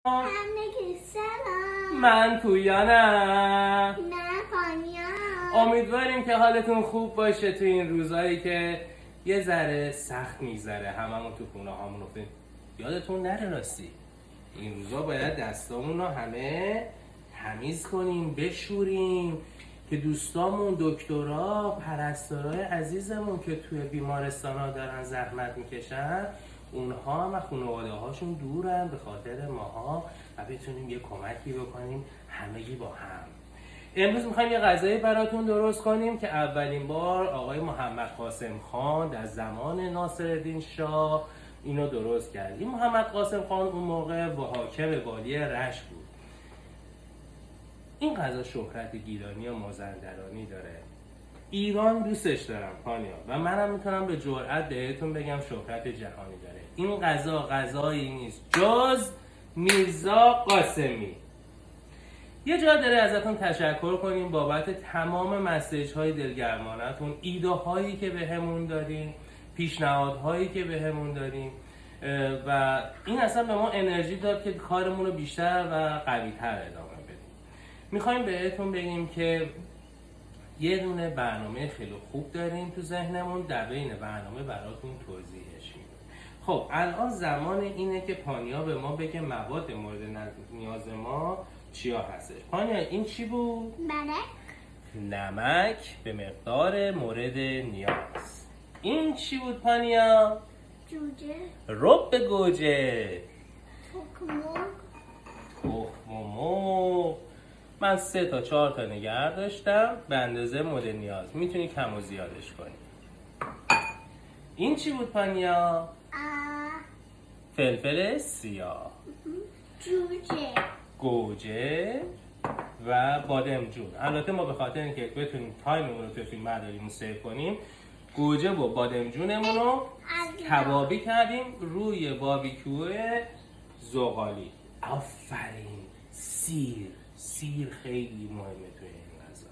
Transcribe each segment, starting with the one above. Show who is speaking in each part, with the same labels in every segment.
Speaker 1: همگی سلام.
Speaker 2: من پویانم.
Speaker 1: نه پانیا.
Speaker 2: امیدواریم که حالتون خوب باشه تو این روزهایی که یه ذره سخت میگذره. هممون تو خونه هامون افتادیم. یادتون نره راستی این روزا باید دستامون رو همه تمیز کنیم، بشوریم که دوستامون، دکترها، پرستارای عزیزمون که توی بیمارستان ها دارن زحمت میکشن، اونها هم خانواده هاشون دورن به خاطر ماها و بتونیم یه کمکی بکنیم همگی با هم. امروز میخوایم یه غذایی براتون درست کنیم که اولین بار آقای محمد قاسم خان در زمان ناصرالدین شاه اینو درست کرد. این محمد قاسم خان اون موقع حاکم والی رشت بود. این غذا شهرت گیلانی و مازندرانی داره. ایران دوستش دارم پانیا و منم میتونم به جرئت بهتون بگم شهرت جهانی داره. این غذا غذایی نیست جز میرزا قاسمی. یه جا داره ازتون تشکر کنیم بابت تمام مسیج های دلگرمانتون، ایده هایی که بهمون دادین، پیشنهادهایی که بهمون دادین و این اصلا به ما انرژی داد که کارمون رو بیشتر و قوی‌تر ادامه بدیم. میخوایم بهتون بگیم که یه دونه برنامه خیلی خوب داریم تو ذهنمون، در بین برنامه براتون توضیحش میدیم. خب الان زمان اینه که پانیا به ما بگه مواد مورد نیاز ما چیا هستش. پانیا این چی بود؟ نمک به مقدار مورد نیاز. این چی بود پانیا؟
Speaker 1: جوجه.
Speaker 2: رب گوجه.
Speaker 1: تخم
Speaker 2: مرغ. من 3 تا 4 تا نگه داشتم به اندازه مورد نیاز. میتونی کم و زیادش کنی. این چی بود پانیا؟ فلفل سیاه.
Speaker 1: جوجه.
Speaker 2: گوجه و بادمجون. البته ما به خاطر اینکه بتونیم تایممون رو تو فیلم برداریمون سیو کنیم، گوجه و بادمجونمون رو کبابی کردیم روی باربیکیو زغالی. آفرین. سیر خیلی مهمه توی این غذا.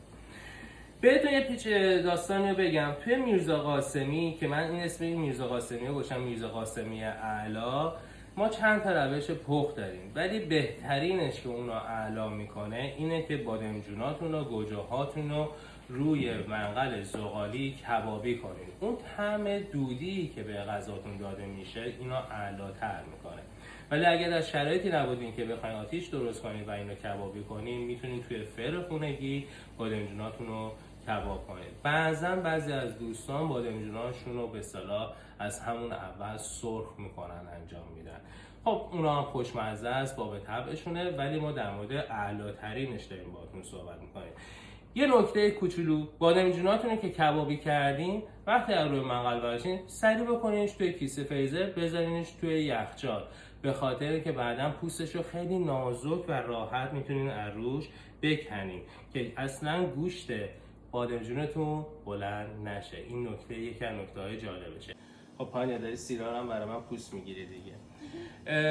Speaker 2: بهتون یه پیچ داستانی رو بگم. توی میرزا قاسمی که من این اسم میرزا قاسمی رو گوشم میرزا قاسمی اعلی، ما چند تا روش پخت داریم ولی بهترینش که اون رو اعلا میکنه اینه که بادمجوناتون و گوجه هاتون رو روی منقل زغالی کبابی کنید. اون طعم دودی که به غذاتون داده میشه اینو اعلاتر میکنه. ولی اگر در شرایطی نبودین که بخواید آتیش درست کنید و اینو کبابی کنید، میتونید توی فر خونگی بادمجوناتون رو کباب کنید. بعضی از دوستان بادمجوناشون رو به اصطلاح از همون اول سرخ میکنن، انجام میدن. خب اونا هم خوشمزه است، باب طبعشونه، ولی ما در مورد اعلاترینش داریم باهاتون صحبت میکنیم. یه نکته کوچولو، بادمجوناتون رو که کبابی کردین وقتی از روی منقل برداشتین سریع بکنینش توی کیسه فریزر، بذارینش توی یخچال، به خاطر که بعداً پوستش رو خیلی نازک و راحت میتونین از روش بکنین که اصلا گوشت بادمجونتون بلند نشه. این نکته یکی از نکته‌های جالبشه. خب پانیا داری سیرا هم برای من پوست میگیری دیگه.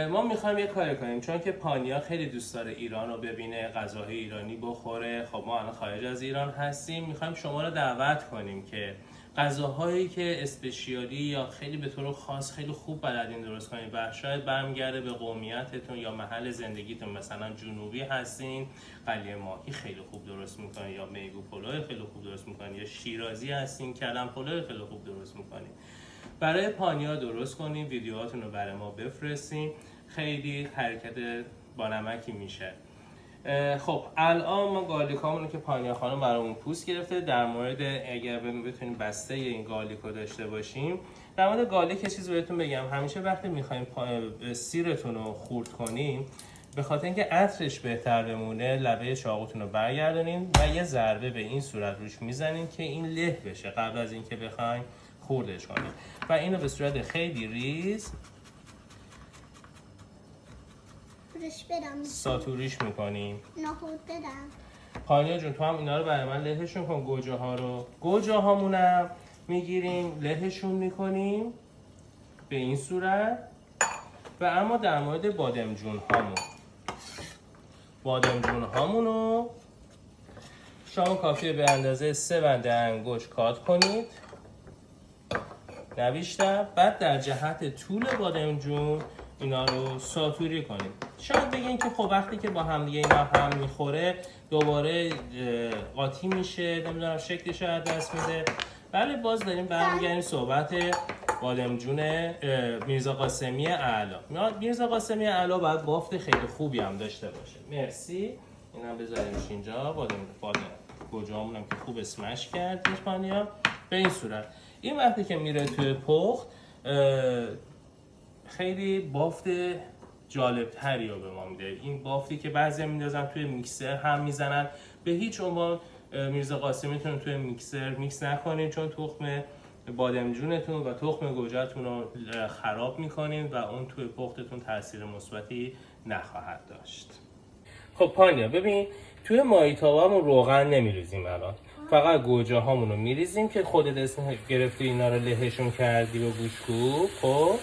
Speaker 2: ما میخوایم یه کاری کنیم، چون که پانیا خیلی دوست داره ایران رو ببینه، غذاهای ایرانی بخوره. خب ما الان خارج از ایران هستیم، میخوایم شما رو دعوت کنیم که غذاهایی که اسپشیالی یا خیلی به طور خاص خیلی خوب بلدین درست کنید و شاید برمیگرده به قومیتتون یا محل زندگیتون، مثلا جنوبی هستین قلیه ماهی خیلی خوب درست میکنین، یا میگو پلو خیلی خوب درست میکنین، یا شیرازی هستین کلم پلو خیلی خوب درست میکنین، برای پانیا درست کنیم، ویدیوهاتون رو برای ما بفرستین. خیلی حرکت با نمکی میشه. خب الان ما گالیکامونو که پانیا خانم برامون پوست گرفته، در مورد اگر بتونیم بسته این گالیکو داشته باشیم، در مورد گالیک چیز بهتون بگم. همیشه وقتی میخوایم سیرتون رو خورد کنیم، به خاطر اینکه عطرش بهتر بمونه، لبه چاقوتون رو برگردونین و یه ضربه به این صورت روش میزنین که این له بشه قبل از اینکه بخواین خوردش کنیم و اینو به صورت خیلی ریز ساتوریش میکنیم.
Speaker 1: نخود بدم.
Speaker 2: پانیا جون تو هم اینا رو برای من لهشون کن. گوجه هامونم میگیریم لهشون میکنیم به این صورت. و اما در مورد بادمجون هامونو شما کافیه به اندازه 3 بند انگشت کات کنید، نه بیشتر. بعد در جهت طول بادمجون اینا رو ساتوری کنید. شاید بگین که خب وقتی که با هم دیگه اینا هم میخوره دوباره قاطی میشه، نمیدونم شکلش رو از دست میده. بله باز داریم برمیگردیم صحبت بادمجون میرزا قاسمی اعلی. میرزا قاسمی اعلی باید بافت خیلی خوبی هم داشته باشه. مرسی. اینم بذاریمش اینجا. بادم گوجه‌مون هم که خوب اسمش کردیم پانیا. به این صورت این وقتی که میره توی پخت خیلی بافت جالب تری رو به ما میده. این بافتی که بعضی میندازن توی میکسر هم میزنن، به هیچ عنوان میرزا قاسمیتون توی میکسر میکس نکنین، چون تخم بادمجونتون و تخم گوجهتون رو خراب میکنین و اون توی پختتون تاثیر مثبتی نخواهد داشت. خب پانیا ببین توی مایتابه‌مون روغن نمیریزیم الان، فقط گوجه هامون رو میریزیم که خودت اسم گرفتی اینا رو لهشون کردی و گوشکو، خب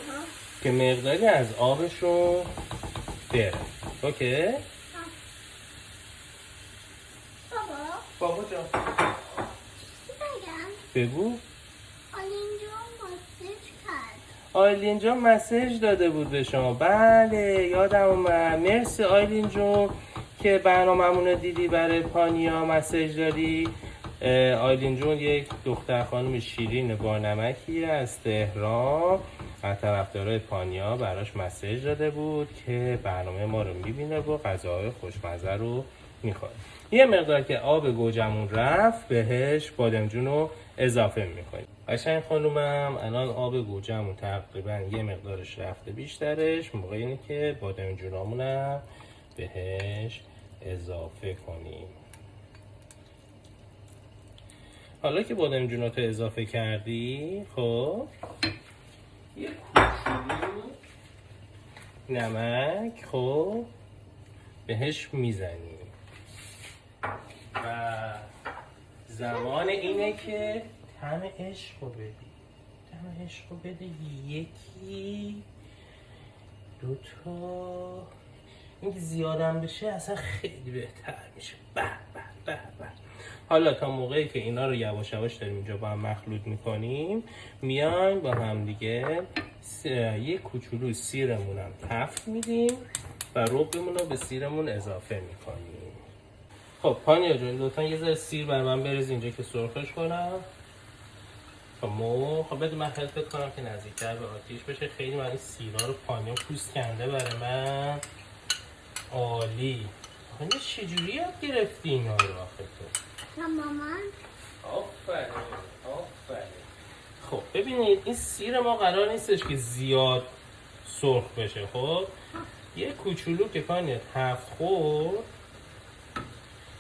Speaker 2: که مقداری از آبشون بره. اوکی؟ بابا جان بگو. آیلین جان مسیج داده بود به شما. بله یادم اومد. مرسی آیلین جون که برنامه‌مون رو دیدی برای پانیا مسیج دادی. آیلین جون یک دختر خانم شیرین با نمکی از تهران از طرفدارای پانیا براش مسیج داده بود که برنامه ما رو میبینه و غذاهای خوشمزه رو میخوره. یه مقدار که آب گوجمون رفت بهش بادمجون رو اضافه میکنیم. قشنگ خانومم الان آب گوجمون تقریبا یه مقدارش رفته بیشترش، موقع اینه که بادمجونامونم بهش اضافه کنیم. حالا که بادمجوناتو اضافه کردی خب یه کوچولو نمک خب بهش میزنیم و زمان اینه که طعم عشق رو بدی. طعم عشق رو بده. یکی دوتا. این که زیادم بشه اصلا خیلی بهتر میشه. به به به به. حالا تا موقعی که اینا رو یواش یواش داریم اینجا با هم مخلوط میکنیم میایم با هم دیگه یک کوچولو سیرمون هم تفت میدیم و ربمون رو به سیرمون اضافه میکنیم. خب پانیا جون لطفا یه ذره سیر بر من بریز اینجا که سرخش کنم. خب بده من هلپت کنم که نزدیکتر به آتیش بشه. خیلی من این سیرها رو پانیا پوست کنده برای من. عالی. پانیا چجوری یاد گرفتی اینا رو آخه تو؟
Speaker 1: مامان
Speaker 2: آفرین آفرین. خب ببینید این سیر ما قرار نیستش که زیاد سرخ بشه. خب یه کوچولو که پانیا تفت خورد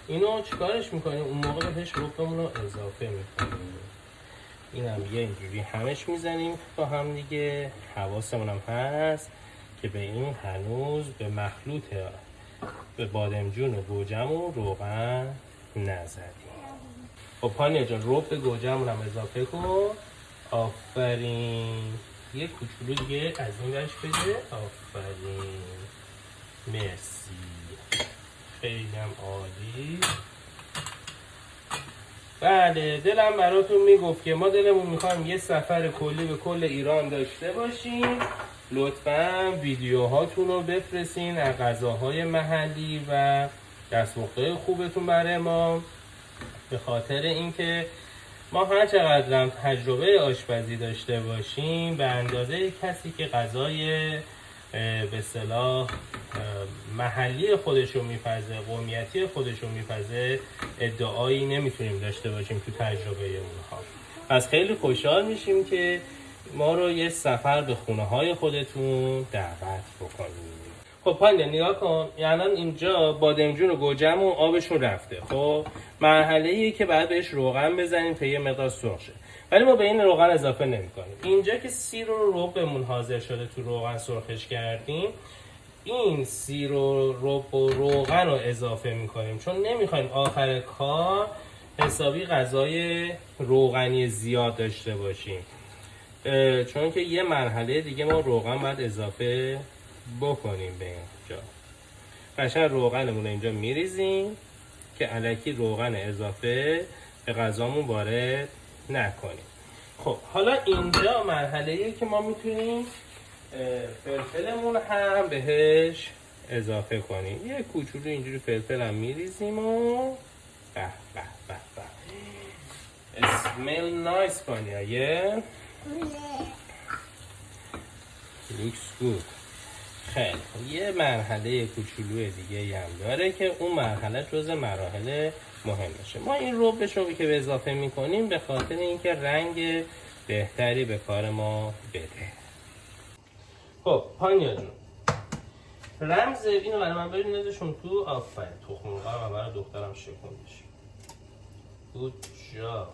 Speaker 2: اینو چیکارش میکنیم؟ اون موقع بهش ربمون رو اضافه میکنیم. این هم یه اینجوری همش میزنیم با هم دیگه. حواسمون هم هست که به این هنوز به مخلوط به بادمجون و گوجمون روغن نزدیم. خب پانیا جان رب گوجمون هم اضافه کن. آفرین. یه کوچولو دیگه از این برش بده. آفرین. مرسی. خیلی هم عالی. بله دلم براتون میگفت که ما دلمون میخوایم یه سفر کلی به کل ایران داشته باشیم. لطفاً ویدیوهاتون رو بفرستین از غذاهای محلی و دستمزدهای خوبتون برای ما، به خاطر اینکه ما هر چقدر هم تجربه آشپزی داشته باشیم به اندازه کسی که غذای به اصطلاح محلی خودشو میپزه، قومیتی خودشو میپزه، ادعایی نمیتونیم داشته باشیم تو تجربه اونها. پس خیلی خوشحال میشیم که ما رو یه سفر به خونه های خودتون دعوت بکنیم. خب پانیا نگاه کن، یعنی اینجا بادمجون و گوجه‌مون آبشون رفته. خب مرحله‌ایه که بعد بهش روغن بزنیم تا یه مقدار سرخ شه، ولی ما به این روغن اضافه نمی‌کنیم. اینجا که سیر و ربمون حاضر شده تو روغن سرخش کردیم، این سیر و رب و روغن رو اضافه می‌کنیم چون نمی‌خوایم آخر کار حسابی غذای روغنی زیاد داشته باشیم، چون که یه مرحله دیگه ما روغن باید اضافه بکنیم به اینجا. قشنگ روغنمون اینجا میریزیم که الکی روغن اضافه به غذامون وارد نکنیم. خب حالا اینجا مرحله‌ایه که ما میتونیم فلفلمون هم بهش اضافه کنیم. یه کوچولو اینجوری فلفل هم میریزیم و به به به به. Smell nice پانیا. Yeah. Looks good. خیلی خوب. یه مرحله کوچولو دیگه هم داره که اون مرحله جز مراحل مهمشه. ما این ربش رو که به اضافه میکنیم به خاطر اینکه رنگ بهتری به کار ما بده. خب پانیا جون، رمز اینو برای من برید نزدشون تو. آفرین، تخم مرغ رو برای دخترم شکوندش. Good job.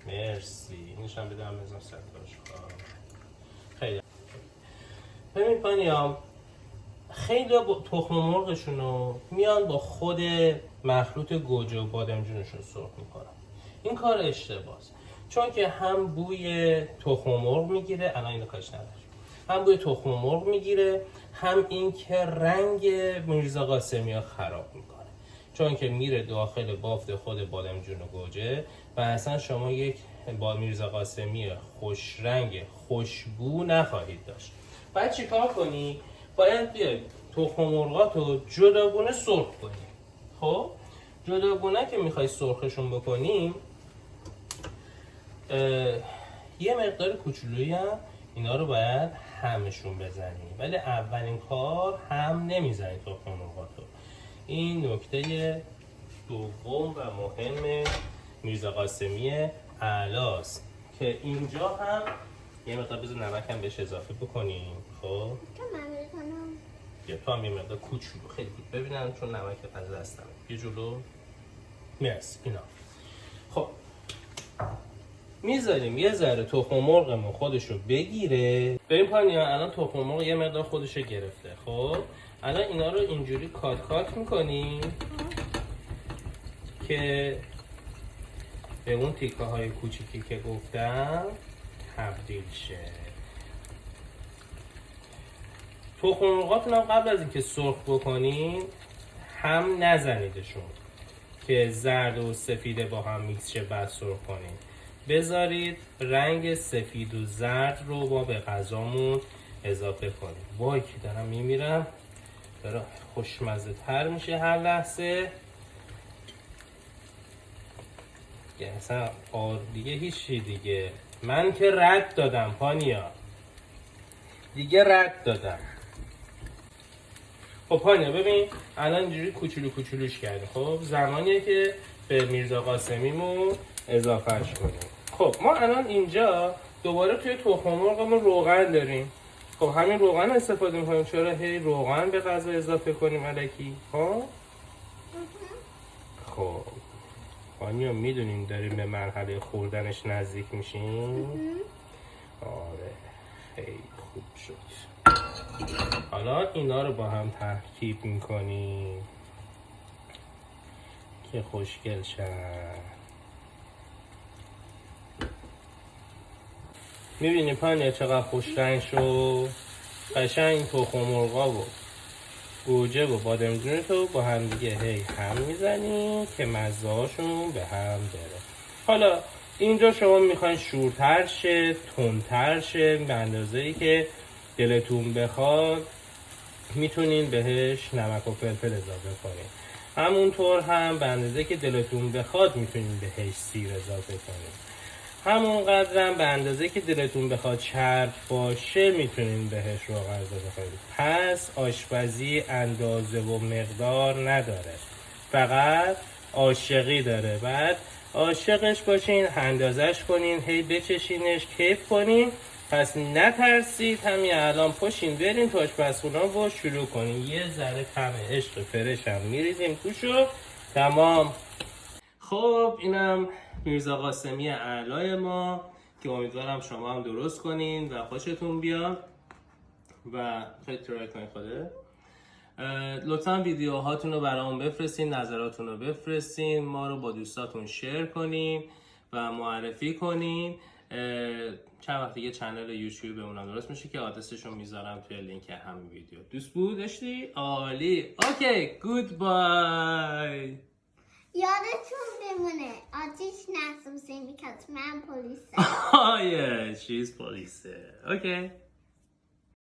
Speaker 2: مرسی. اینش هم بده هم بزن سرکارش. خیلی ببین پانیا، خیلی با تخم مرغشون رو میان با خود مخلوط گوجه و بادمجونشون سرخ میکنن. این کار اشتباهه، چون که هم بوی تخم مرغ میگیره، الان اینو کاش نداره، هم بوی تخم مرغ میگیره، هم این که رنگ میرزا قاسمی ها خراب میکنه، چون که میره داخل بافت خود بادمجون و گوجه و اصلا شما یک با میرزا قاسمی خوش رنگ خوشبو نخواهید داشت. باید چیکار کنی؟ باید بیای تخم مرغاتو جداگونه سرخ کنی. خب جداگونه که میخوای سرخشون بکنیم، یه مقدار کوچولویی هم اینا رو باید همشون بزنی، ولی اولین کار هم نمیزنی تخم مرغاتو. این نکته دوم و مهم میرزا قاسمی اعلاست که اینجا هم یه مقدار بذار نمک هم بهش اضافه بکنیم. خب
Speaker 1: تو من میکنم.
Speaker 2: یا تو هم یه مقدار کوچولو، خیلی بود ببینم چون نمک از دستم یه جلو. مرسی. اینا خب میذاریم یه ذره تخم مرغمون خودشو بگیره. ببین پانیا الان تخم مرغ یه مقدار خودشو گرفته. خب الان اینا رو اینجوری کات میکنیم که به اون تیکه های کوچیکی که گفتم تبدیل شه. تخم مرغاتون هم قبل از اینکه سرخ بکنین هم نزنیدشون که زرد و سفید با هم میکس شه بعد سرخ کنین. بذارید رنگ سفید و زرد رو ما به غذامون اضافه کنیم. وای که دارم میمیرم، داره خوشمزه تر میشه هر لحظه. اصلا دیگه هیچی دیگه، من که رد دادم پانیا، دیگه رد دادم. خب پانیا ببین الان اینجوری کوچولوش کردیم. خب زمانیه که به میرزا قاسمیمون اضافهش کنیم. خب ما الان اینجا دوباره توی تخم مرغمون روغن داریم. خب همین روغن استفاده میکنیم. چرا هی روغن به غذا اضافه کنیم الکی؟ خب پانیا میدونیم داریم به مرحله خوردنش نزدیک میشیم. آره خیلی خوب شد. حالا اینا رو با هم ترکیب میکنیم که خوشگل شن. میبینی پانیا چقدر خوش رنگ شد؟ قشنگ تخم مرغا و گوجه و بادمجون تو با هم دیگه هی هم میزنیم که مزه هاشون به هم بره. حالا اینجا شما میخواین شورتر شه، تندتر شه، به اندازه‌ای که دلتون بخواد میتونین بهش نمک و فلفل اضافه کنین. همونطور هم به اندازه‌ای که دلتون بخواد میتونین بهش سیر اضافه کنین. همونقدر هم به اندازه‌ای که دلتون بخواد چرب باشه میتونین بهش روغن اضافه کنین. پس آشپزی اندازه و مقدار نداره، فقط عاشقی داره. بعد عاشقش باشین، اندازش کنین، هی بچشینش، کیف کنین. پس نترسید، همین الان پاشین بریم تو آشپزخونه و شروع کنین. یه ذره طعم عشق فرش هم میریزیم توشو. تمام. خب اینم میرزا قاسمی اعلای ما که امیدوارم شما هم درست کنین و خوشتون بیاد و خیلی ترای کنین. خوده لطفا ویدیوهاتون رو برامون بفرستین، نظراتون رو بفرستین، ما رو با دوستاتون شیر کنین و معرفی کنین. چند وقت دیگه چنل یوتیوب اون درست میشه که آدرسش رو میذارم توی لینک همین ویدیو. دوست بود داشتی؟ عالی. اوکی گود بای.
Speaker 1: یادتون بمونه آتیش نسوزین because من پلیسم.
Speaker 2: Oh yeah, she's police. Okay.